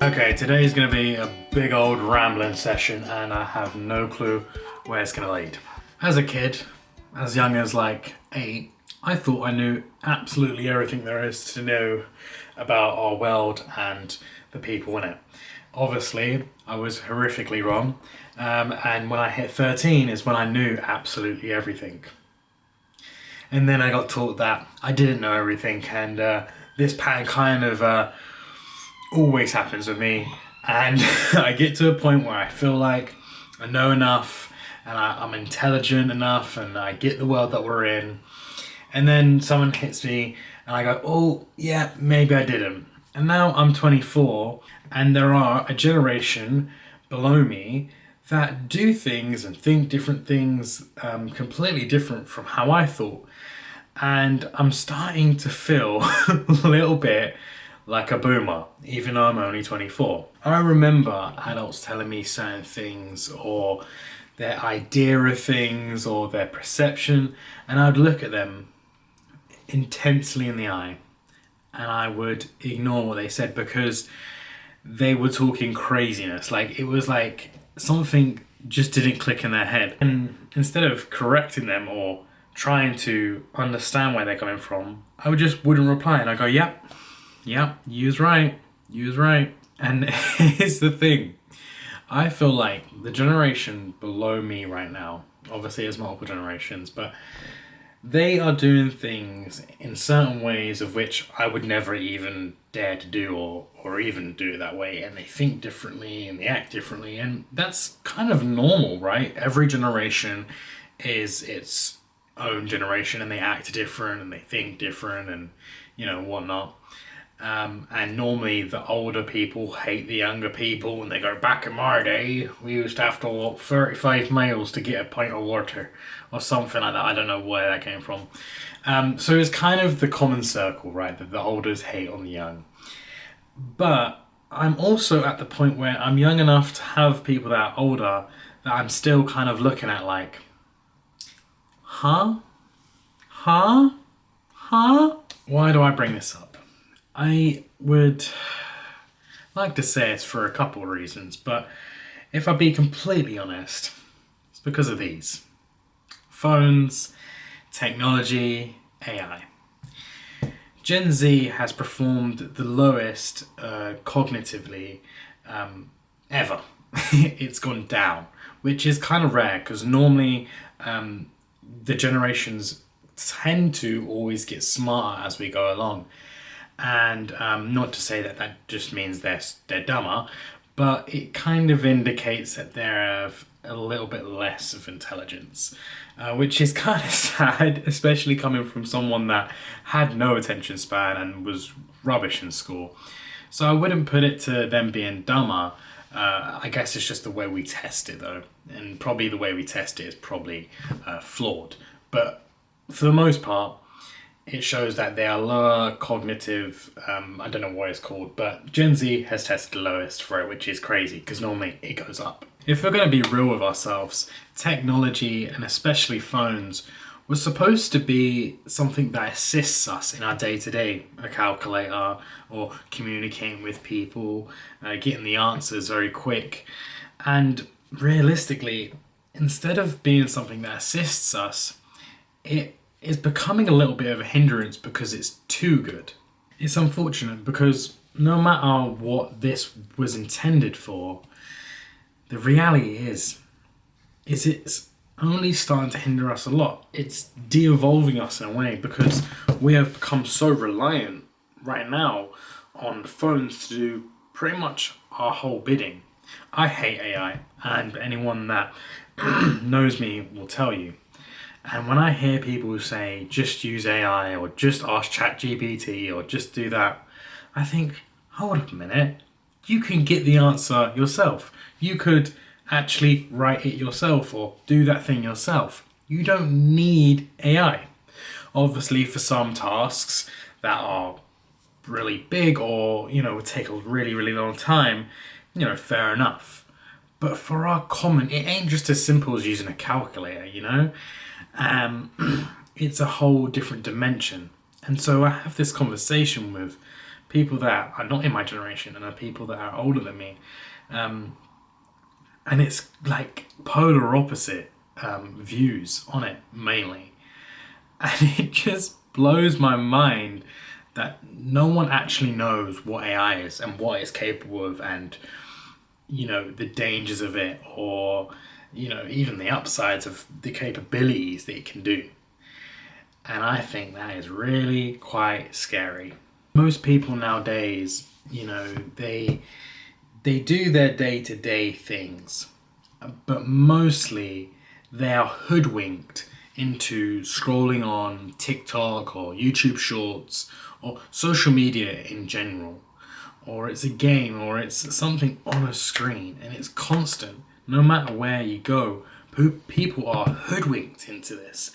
Okay, today is going to be a big old rambling session and I have no clue where it's going to lead. As a kid, as young as like 8, I thought I knew absolutely everything there is to know about our world and the people in it. Obviously, I was horrifically wrong, and when I hit 13 is when I knew absolutely everything. And then I got taught that I didn't know everything, and this pattern kind of always happens with me, and I get to a point where I feel like I know enough and I'm intelligent enough and I get the world that we're in, and then someone hits me and I go, oh yeah, maybe I didn't. And now I'm 24 and there are a generation below me that do things and think different things completely different from how I thought, and I'm starting to feel a little bit like a boomer, even though I'm only 24. I remember adults telling me certain things or their idea of things or their perception, and I'd look at them intensely in the eye and I would ignore what they said because they were talking craziness. Like, it was like something just didn't click in their head. And instead of correcting them or trying to understand where they're coming from, I wouldn't reply and I go, yep, you was right. And here's the thing. I feel like the generation below me right now, obviously there's multiple generations, but they are doing things in certain ways of which I would never even dare to do or even do it that way. And they think differently and they act differently. And that's kind of normal, right? Every generation is its own generation and they act different and they think different and, whatnot. And normally the older people hate the younger people and they go, back in my day, we used to have to walk 35 miles to get a pint of water or something like that. I don't know where that came from. So it's kind of the common circle, right? That the elders hate on the young. But I'm also at the point where I'm young enough to have people that are older that I'm still kind of looking at like, huh? Why do I bring this up? I would like to say it's for a couple of reasons, but if I be completely honest, it's because of these. Phones, technology, AI. Gen Z has performed the lowest cognitively ever. It's gone down, which is kind of rare because normally the generations tend to always get smarter as we go along. And not to say that just means they're dumber, but it kind of indicates that they have a little bit less of intelligence, which is kind of sad, especially coming from someone that had no attention span and was rubbish in school. So I wouldn't put it to them being dumber. I guess it's just the way we test it though, and probably the way we test it is probably flawed. But for the most part, it shows that they are lower cognitive, I don't know what it's called, but Gen Z has tested the lowest for it, which is crazy because normally it goes up. If we're going to be real with ourselves, technology and especially phones was supposed to be something that assists us in our day-to-day, a calculator or communicating with people, getting the answers very quick. And realistically, instead of being something that assists us, it is becoming a little bit of a hindrance because it's too good. It's unfortunate because no matter what this was intended for, the reality is it's only starting to hinder us a lot. It's de-evolving us in a way because we have become so reliant right now on phones to do pretty much our whole bidding. I hate AI, and anyone that knows me will tell you. And when I hear people say, just use AI or just ask ChatGPT or just do that, I think, hold up a minute. You can get the answer yourself. You could actually write it yourself or do that thing yourself. You don't need AI. Obviously, for some tasks that are really big or, would take a really, really long time, fair enough. But for our common, it ain't just as simple as using a calculator, it's a whole different dimension. And so I have this conversation with people that are not in my generation and are people that are older than me. And it's like polar opposite views on it mainly. And it just blows my mind that no one actually knows what AI is and what it's capable of, and the dangers of it, or even the upsides of the capabilities that it can do. And I think that is really quite scary. Most people nowadays, they do their day-to-day things, but mostly they are hoodwinked into scrolling on TikTok or YouTube Shorts or social media in general, or it's a game, or it's something on a screen, and it's constant. No matter where you go, people are hoodwinked into this,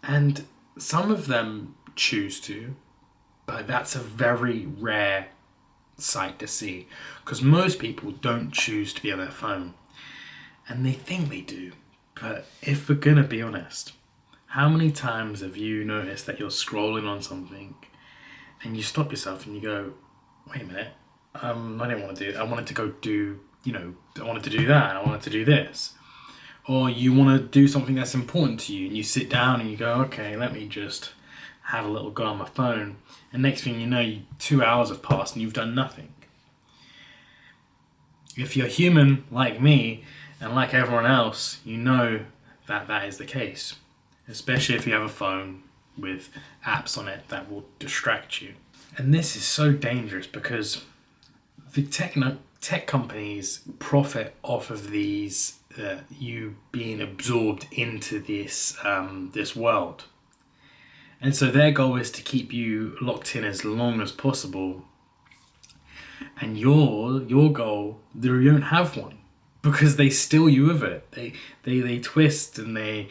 and some of them choose to, but that's a very rare sight to see, because most people don't choose to be on their phone, and they think they do. But if we're gonna be honest, how many times have you noticed that you're scrolling on something and you stop yourself and you go, wait a minute, I didn't want to do, I wanted to go do, I wanted to do that, I wanted to do this. Or you want to do something that's important to you and you sit down and you go, okay, let me just have a little go on my phone. And next thing you know, 2 hours have passed and you've done nothing. If you're human like me and like everyone else, you know that that is the case. Especially if you have a phone with apps on it that will distract you. And this is so dangerous because the tech companies profit off of these, you being absorbed into this world. And so their goal is to keep you locked in as long as possible. And your goal, you don't have one, because they steal you of it. They twist and they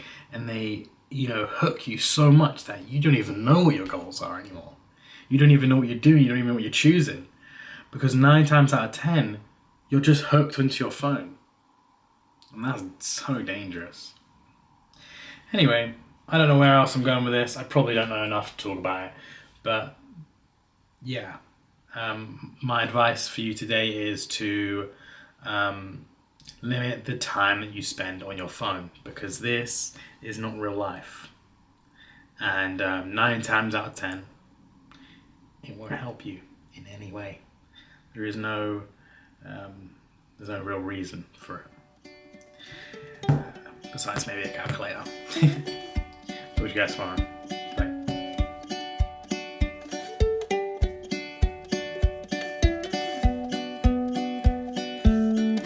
hook you so much that you don't even know what your goals are anymore. You don't even know what you're doing. You don't even know what you're choosing, because 9 times out of 10, you're just hooked into your phone, and that's so dangerous. Anyway, I don't know where else I'm going with this. I probably don't know enough to talk about it, but yeah. My advice for you today is to limit the time that you spend on your phone, because this is not real life. And 9 times out of 10, it won't help you in any way. There's no real reason for it. Besides maybe a calculator. Talk to you guys tomorrow.